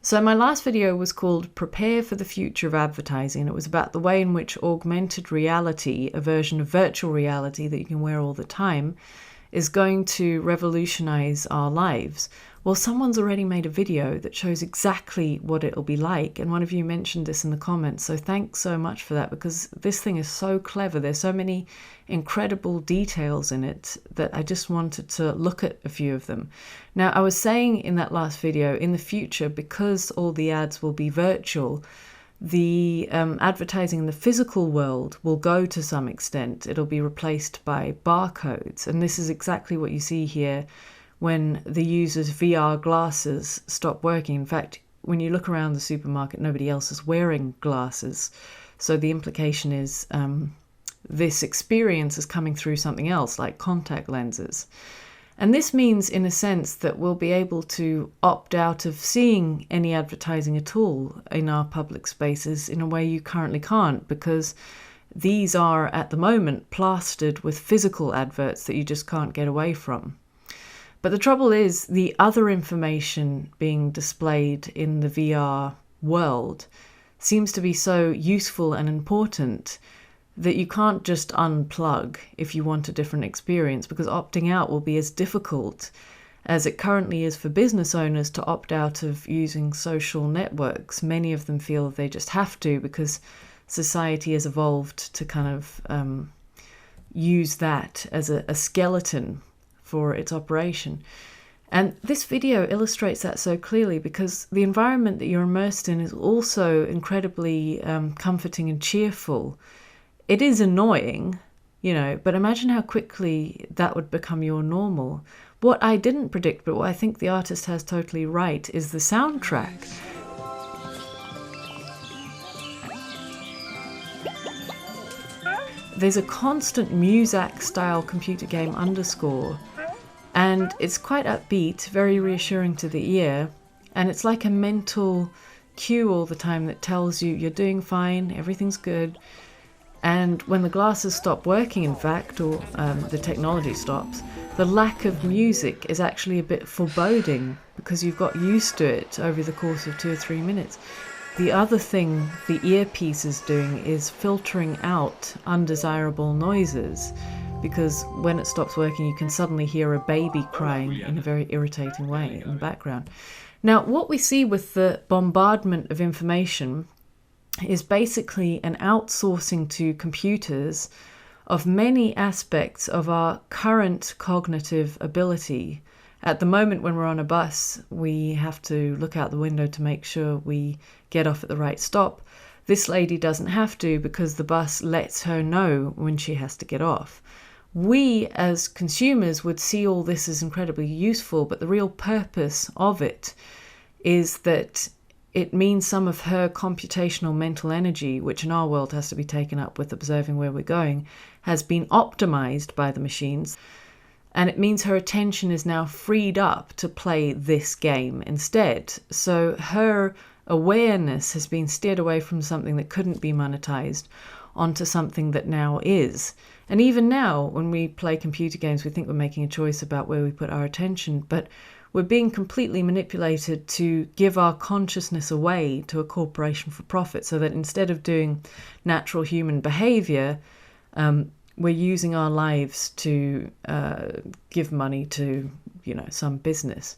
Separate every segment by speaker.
Speaker 1: So my last video was called Prepare for the Future of Advertising, and it was about the way in which augmented reality, a version of virtual reality that you can wear all the time, is going to revolutionize our lives. Well, someone's already made a video that shows exactly what it'll be like, and one of you mentioned this in the comments, so thanks so much for that, because this thing is so clever. There's so many incredible details in it that I just wanted to look at a few of them. Now, I was saying in that last video, in the future, because all the ads will be virtual, the advertising in the physical world will go to some extent. It'll be replaced by barcodes, and this is exactly what you see here when the user's VR glasses stop working. In fact, when you look around the supermarket, nobody else is wearing glasses. So the implication is this experience is coming through something else, like contact lenses. And this means, in a sense, that we'll be able to opt out of seeing any advertising at all in our public spaces in a way you currently can't, because these are, at the moment, plastered with physical adverts that you just can't get away from. But the trouble is, the other information being displayed in the VR world seems to be so useful and important that you can't just unplug if you want a different experience, because opting out will be as difficult as it currently is for business owners to opt out of using social networks. Many of them feel they just have to because society has evolved to kind of use that as a skeleton for its operation. And this video illustrates that so clearly, because the environment that you're immersed in is also incredibly comforting and cheerful. It is annoying, but imagine how quickly that would become your normal. What I didn't predict, but what I think the artist has totally right, is the soundtrack. There's a constant Muzak-style computer game underscore, and it's quite upbeat, very reassuring to the ear, and it's like a mental cue all the time that tells you you're doing fine, everything's good. And when the glasses stop working, in fact, or the technology stops, the lack of music is actually a bit foreboding, because you've got used to it over the course of 2 or 3 minutes. The other thing the earpiece is doing is filtering out undesirable noises, because when it stops working, you can suddenly hear a baby crying in a very irritating way in the background. Now, what we see with the bombardment of information is basically an outsourcing to computers of many aspects of our current cognitive ability. At the moment, when we're on a bus, we have to look out the window to make sure we get off at the right stop. This lady doesn't have to, because the bus lets her know when she has to get off. We, as consumers, would see all this as incredibly useful, but the real purpose of it is that it means some of her computational mental energy, which in our world has to be taken up with observing where we're going, has been optimized by the machines. And it means her attention is now freed up to play this game instead. So her awareness has been steered away from something that couldn't be monetized onto something that now is. And even now, when we play computer games, we think we're making a choice about where we put our attention, but we're being completely manipulated to give our consciousness away to a corporation for profit, so that instead of doing natural human behavior, we're using our lives to give money to, some business.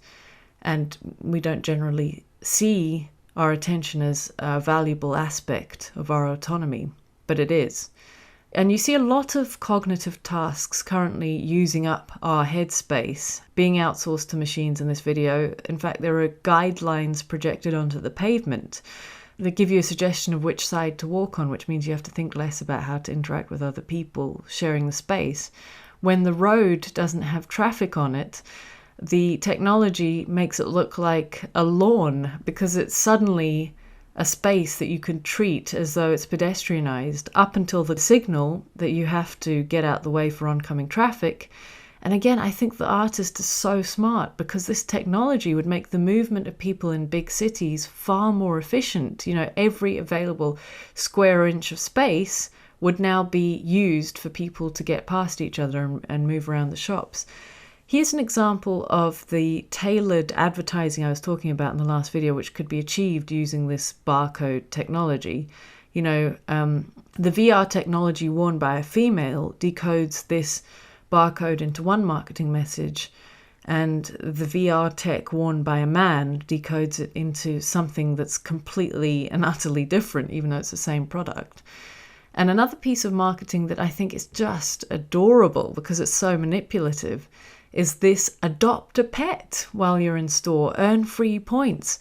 Speaker 1: And we don't generally see our attention as a valuable aspect of our autonomy, but it is. And you see a lot of cognitive tasks currently using up our headspace, being outsourced to machines in this video. In fact, there are guidelines projected onto the pavement that give you a suggestion of which side to walk on, which means you have to think less about how to interact with other people sharing the space. When the road doesn't have traffic on it, the technology makes it look like a lawn, because it's suddenly a space that you can treat as though it's pedestrianized up until the signal that you have to get out the way for oncoming traffic. And again, I think the artist is so smart, because this technology would make the movement of people in big cities far more efficient. Every available square inch of space would now be used for people to get past each other and move around the shops. Here's an example of the tailored advertising I was talking about in the last video, which could be achieved using this barcode technology. You know, the VR technology worn by a female decodes this barcode into one marketing message, and the VR tech worn by a man decodes it into something that's completely and utterly different, even though it's the same product. And another piece of marketing that I think is just adorable because it's so manipulative is this adopt a pet while you're in store, earn free points.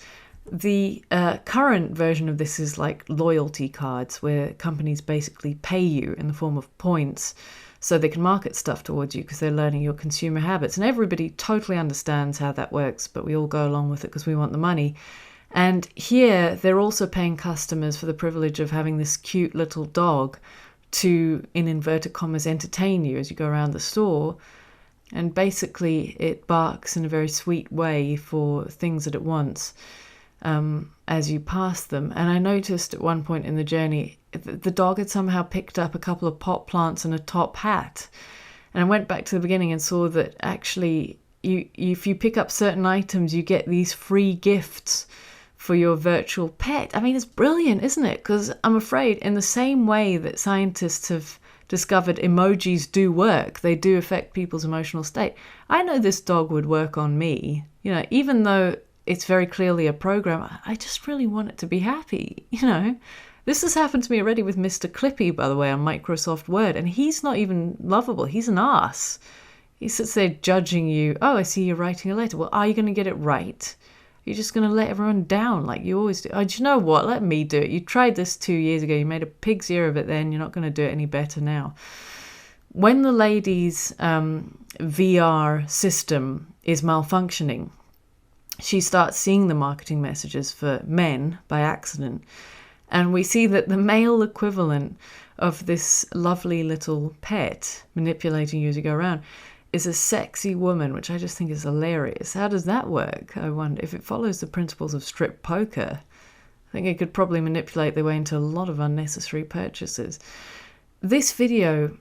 Speaker 1: The current version of this is like loyalty cards where companies basically pay you in the form of points so they can market stuff towards you because they're learning your consumer habits. And everybody totally understands how that works, but we all go along with it because we want the money. And here they're also paying customers for the privilege of having this cute little dog to, in inverted commas, entertain you as you go around the store. And basically it barks in a very sweet way for things that it wants as you pass them. And I noticed at one point in the journey, the dog had somehow picked up a couple of pot plants and a top hat. And I went back to the beginning and saw that actually if you pick up certain items, you get these free gifts for your virtual pet. I mean, it's brilliant, isn't it? Because I'm afraid in the same way that scientists have discovered emojis do work, they do affect people's emotional state. I know this dog would work on me, you know, even though it's very clearly a program. I just really want it to be happy, you know. This has happened to me already with Mr. Clippy, by the way, on Microsoft Word, and he's not even lovable. He's an arse. He sits there judging you. Oh, I see you're writing a letter. Well, are you going to get it right? You're just going to let everyone down like you always do. Oh, do you know what? Let me do it. You tried this 2 years ago. You made a pig's ear of it then. You're not going to do it any better now. When the lady's VR system is malfunctioning, she starts seeing the marketing messages for men by accident. And we see that the male equivalent of this lovely little pet manipulating you as you go around is a sexy woman, which I just think is hilarious. How does that work? I wonder if it follows the principles of strip poker. I think it could probably manipulate their way into a lot of unnecessary purchases. This video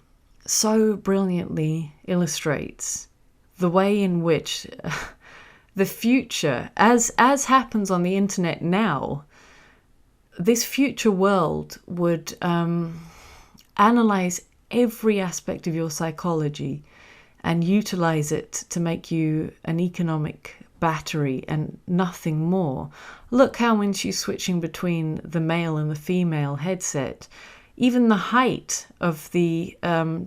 Speaker 1: so brilliantly illustrates the way in which the future, as happens on the internet now, this future world would analyze every aspect of your psychology and utilize it to make you an economic battery and nothing more. Look how when she's switching between the male and the female headset, even the height of the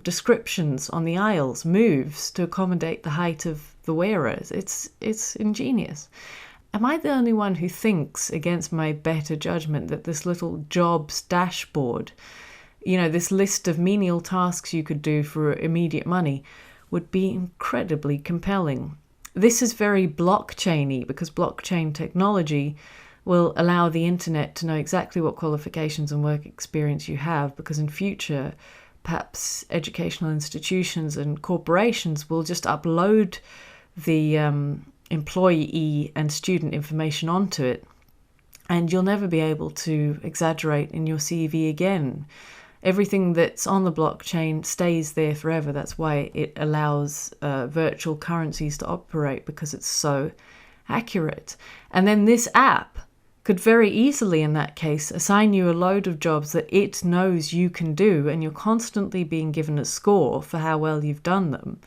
Speaker 1: descriptions on the aisles moves to accommodate the height of the wearers. It's ingenious. Am I the only one who thinks, against my better judgment, that this little jobs dashboard, you know, this list of menial tasks you could do for immediate money, would be incredibly compelling? This is very blockchain-y because blockchain technology will allow the internet to know exactly what qualifications and work experience you have, because in future, perhaps educational institutions and corporations will just upload the employee and student information onto it, and you'll never be able to exaggerate in your CV again. Everything that's on the blockchain stays there forever. That's why it allows virtual currencies to operate, because it's so accurate. And then this app could very easily, in that case, assign you a load of jobs that it knows you can do, and you're constantly being given a score for how well you've done them.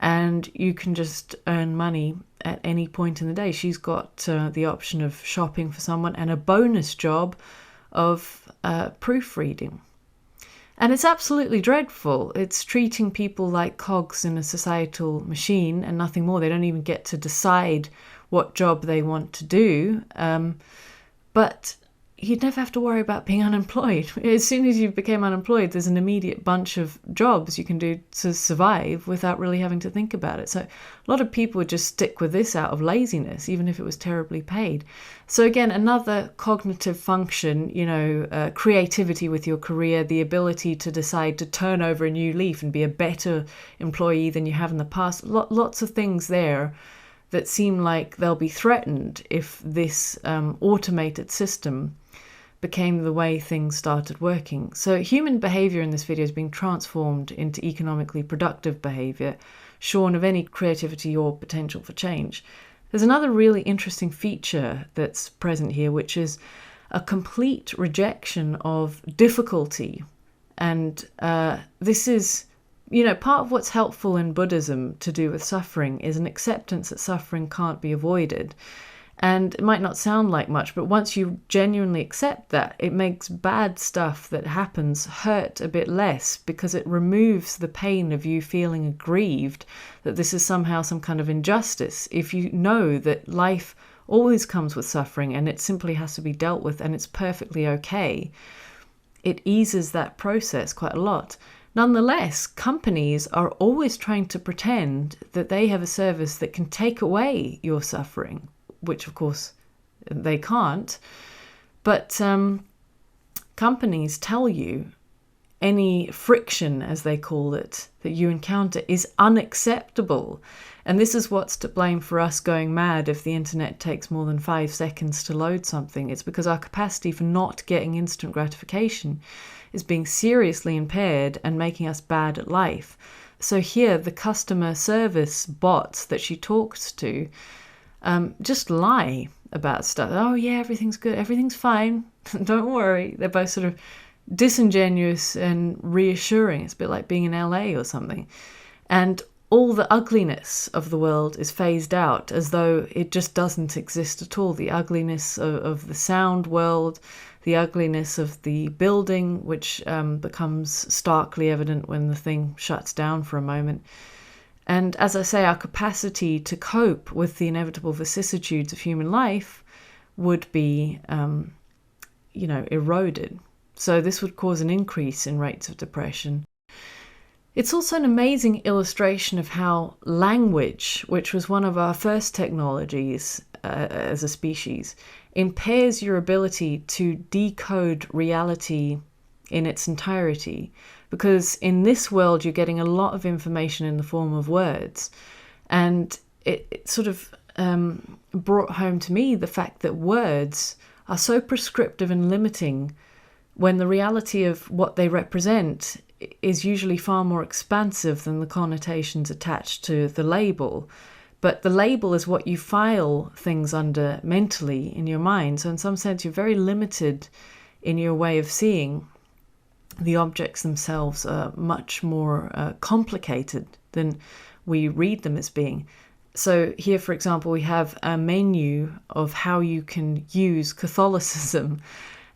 Speaker 1: And you can just earn money at any point in the day. She's got the option of shopping for someone and a bonus job of proofreading. And it's absolutely dreadful. It's treating people like cogs in a societal machine and nothing more. They don't even get to decide what job they want to do. But you'd never have to worry about being unemployed. As soon as you became unemployed, there's an immediate bunch of jobs you can do to survive without really having to think about it. So a lot of people would just stick with this out of laziness, even if it was terribly paid. So again, another cognitive function, creativity with your career, the ability to decide to turn over a new leaf and be a better employee than you have in the past. Lots of things there that seem like they'll be threatened if this automated system became the way things started working. So human behavior in this video is being transformed into economically productive behavior, shorn of any creativity or potential for change. There's another really interesting feature that's present here, which is a complete rejection of difficulty. And this is, part of what's helpful in Buddhism to do with suffering is an acceptance that suffering can't be avoided. And it might not sound like much, but once you genuinely accept that, it makes bad stuff that happens hurt a bit less, because it removes the pain of you feeling aggrieved that this is somehow some kind of injustice. If you know that life always comes with suffering and it simply has to be dealt with and it's perfectly okay, it eases that process quite a lot. Nonetheless, companies are always trying to pretend that they have a service that can take away your suffering, which of course they can't. But companies tell you any friction, as they call it, that you encounter is unacceptable. And this is what's to blame for us going mad if the internet takes more than 5 seconds to load something. It's because our capacity for not getting instant gratification is being seriously impaired and making us bad at life. So here, the customer service bots that she talks to just lie about stuff. Oh yeah, everything's good, everything's fine, don't worry. They're both sort of disingenuous and reassuring. It's a bit like being in LA or something. And all the ugliness of the world is phased out as though it just doesn't exist at all. The ugliness of the sound world, the ugliness of the building, which becomes starkly evident when the thing shuts down for a moment. And as I say, our capacity to cope with the inevitable vicissitudes of human life would be, eroded. So this would cause an increase in rates of depression. It's also an amazing illustration of how language, which was one of our first technologies as a species, impairs your ability to decode reality in its entirety. Because in this world, you're getting a lot of information in the form of words. And it sort of brought home to me the fact that words are so prescriptive and limiting when the reality of what they represent is usually far more expansive than the connotations attached to the label. But the label is what you file things under mentally in your mind. So in some sense, you're very limited in your way of seeing. The objects themselves are much more complicated than we read them as being. So here, for example, we have a menu of how you can use Catholicism,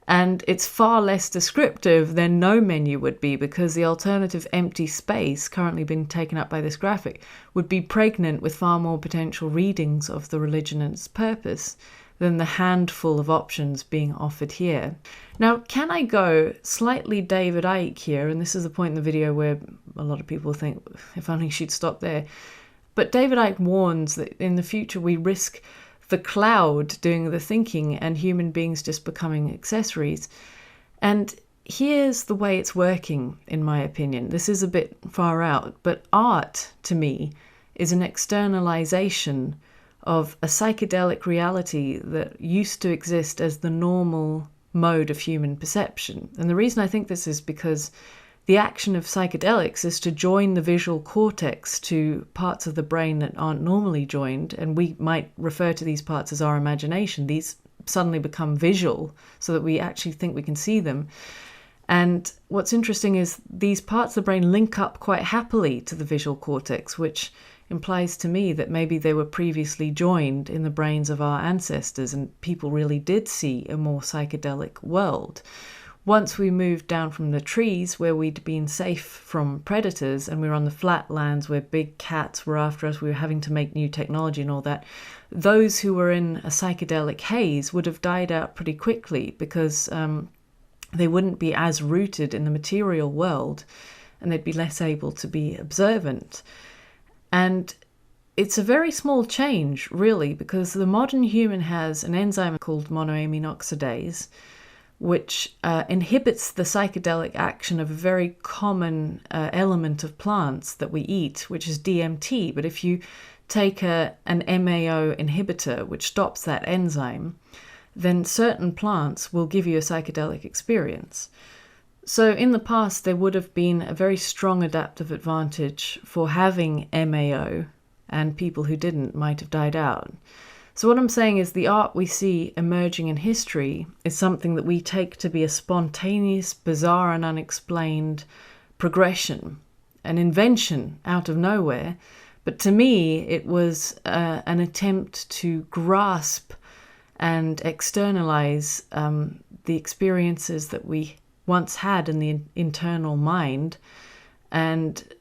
Speaker 1: and it's far less descriptive than no menu would be, because the alternative empty space currently being taken up by this graphic would be pregnant with far more potential readings of the religion and its purpose than the handful of options being offered here. Now, can I go slightly David Icke here? And this is the point in the video where a lot of people think, if only she'd stop there. But David Icke warns that in the future we risk the cloud doing the thinking and human beings just becoming accessories. And here's the way it's working, in my opinion. This is a bit far out, but art, to me, is an externalization of a psychedelic reality that used to exist as the normal mode of human perception. And the reason I think this is because the action of psychedelics is to join the visual cortex to parts of the brain that aren't normally joined, and we might refer to these parts as our imagination. These suddenly become visual so that we actually think we can see them. And what's interesting is these parts of the brain link up quite happily to the visual cortex, which implies to me that maybe they were previously joined in the brains of our ancestors and people really did see a more psychedelic world. Once we moved down from the trees where we'd been safe from predators and we were on the flat lands where big cats were after us, we were having to make new technology and all that, those who were in a psychedelic haze would have died out pretty quickly because they wouldn't be as rooted in the material world and they'd be less able to be observant. And it's a very small change, really, because the modern human has an enzyme called monoamine oxidase, which inhibits the psychedelic action of a very common element of plants that we eat, which is DMT. But if you take an MAO inhibitor, which stops that enzyme, then certain plants will give you a psychedelic experience. So in the past, there would have been a very strong adaptive advantage for having MAO, and people who didn't might have died out. So what I'm saying is the art we see emerging in history is something that we take to be a spontaneous, bizarre and unexplained progression, an invention out of nowhere. But to me, it was an attempt to grasp and externalize the experiences that we once had in the internal mind, and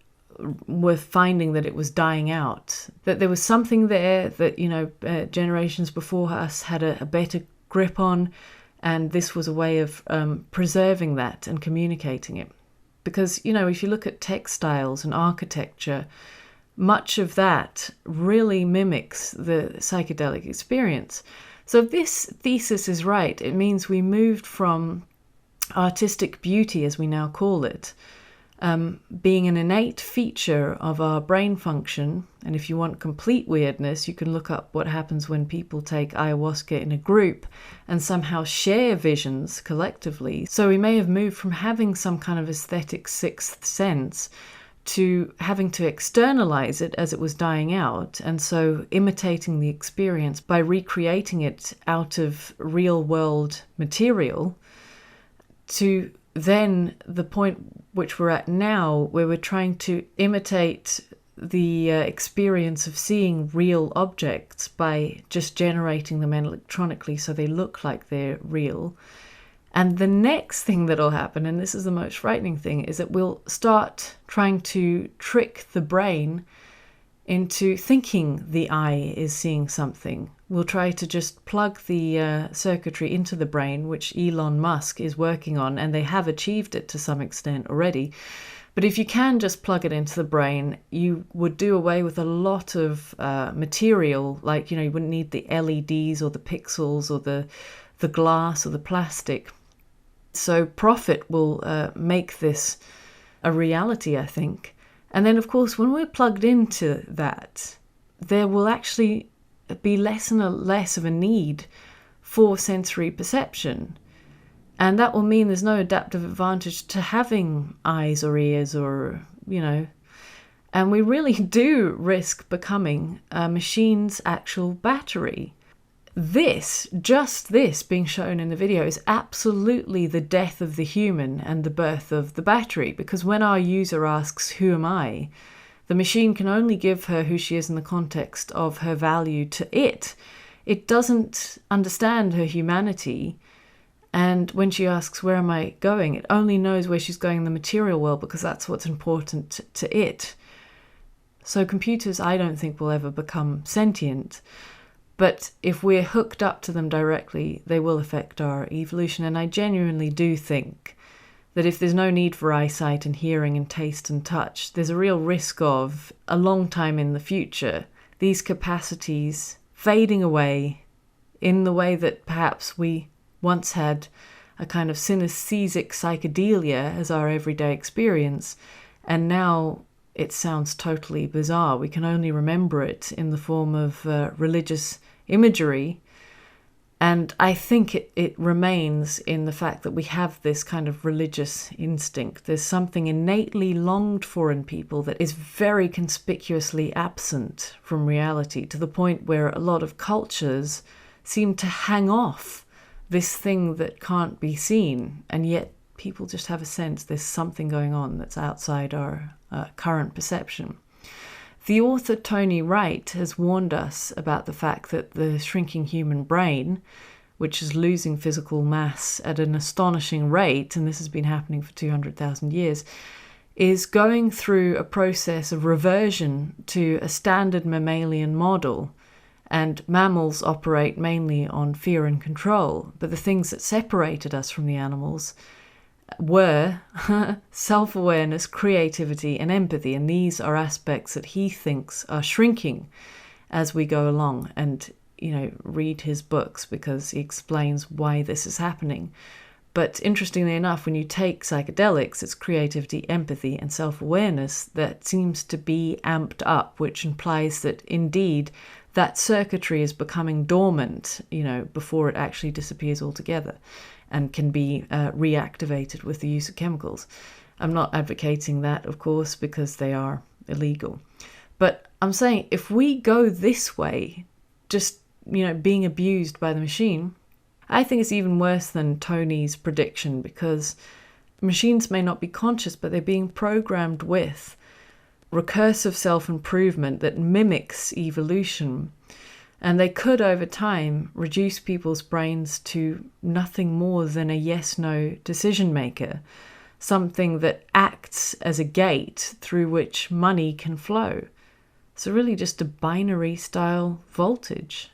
Speaker 1: were finding that it was dying out, that there was something there that, generations before us had a better grip on, and this was a way of preserving that and communicating it. Because, if you look at textiles and architecture, much of that really mimics the psychedelic experience. So if this thesis is right, it means we moved from artistic beauty, as we now call it, being an innate feature of our brain function. And if you want complete weirdness, you can look up what happens when people take ayahuasca in a group and somehow share visions collectively. So we may have moved from having some kind of aesthetic sixth sense to having to externalize it as it was dying out, and so imitating the experience by recreating it out of real world material, to then the point which we're at now, where we're trying to imitate the experience of seeing real objects by just generating them electronically so they look like they're real. And the next thing that'll happen, and this is the most frightening thing, is that we'll start trying to trick the brain into thinking the eye is seeing something. We'll try to just plug the circuitry into the brain, which Elon Musk is working on, and they have achieved it to some extent already. But if you can just plug it into the brain, you would do away with a lot of material, like, you wouldn't need the LEDs or the pixels or the glass or the plastic. So profit will make this a reality, I think. And then, of course, when we're plugged into that, there will actually be less and less of a need for sensory perception. And that will mean there's no adaptive advantage to having eyes or ears or, and we really do risk becoming a machine's actual battery. Just this being shown in the video is absolutely the death of the human and the birth of the battery, because when our user asks, "Who am I?" the machine can only give her who she is in the context of her value to it. It doesn't understand her humanity. And when she asks, "Where am I going?" it only knows where she's going in the material world, because that's what's important to it. So computers, I don't think, will ever become sentient. But if we're hooked up to them directly, they will affect our evolution. And I genuinely do think that if there's no need for eyesight and hearing and taste and touch, there's a real risk of, a long time in the future, these capacities fading away in the way that perhaps we once had a kind of synesthesic psychedelia as our everyday experience. And now it sounds totally bizarre. We can only remember it in the form of religious imagery. And I think it remains in the fact that we have this kind of religious instinct. There's something innately longed for in people that is very conspicuously absent from reality, to the point where a lot of cultures seem to hang off this thing that can't be seen. And yet people just have a sense there's something going on that's outside our current perception. The author Tony Wright has warned us about the fact that the shrinking human brain, which is losing physical mass at an astonishing rate, and this has been happening for 200,000 years, is going through a process of reversion to a standard mammalian model. And mammals operate mainly on fear and control, but the things that separated us from the animals were self-awareness, creativity, and empathy. And these are aspects that he thinks are shrinking as we go along. And, read his books, because he explains why this is happening. But interestingly enough, when you take psychedelics, it's creativity, empathy, and self-awareness that seems to be amped up, which implies that indeed that circuitry is becoming dormant, before it actually disappears altogether and can be reactivated with the use of chemicals. I'm not advocating that, of course, because they are illegal. But I'm saying if we go this way, just, being abused by the machine, I think it's even worse than Tony's prediction, because machines may not be conscious, but they're being programmed with recursive self-improvement that mimics evolution. And they could, over time, reduce people's brains to nothing more than a yes-no decision maker, something that acts as a gate through which money can flow. So really just a binary style voltage.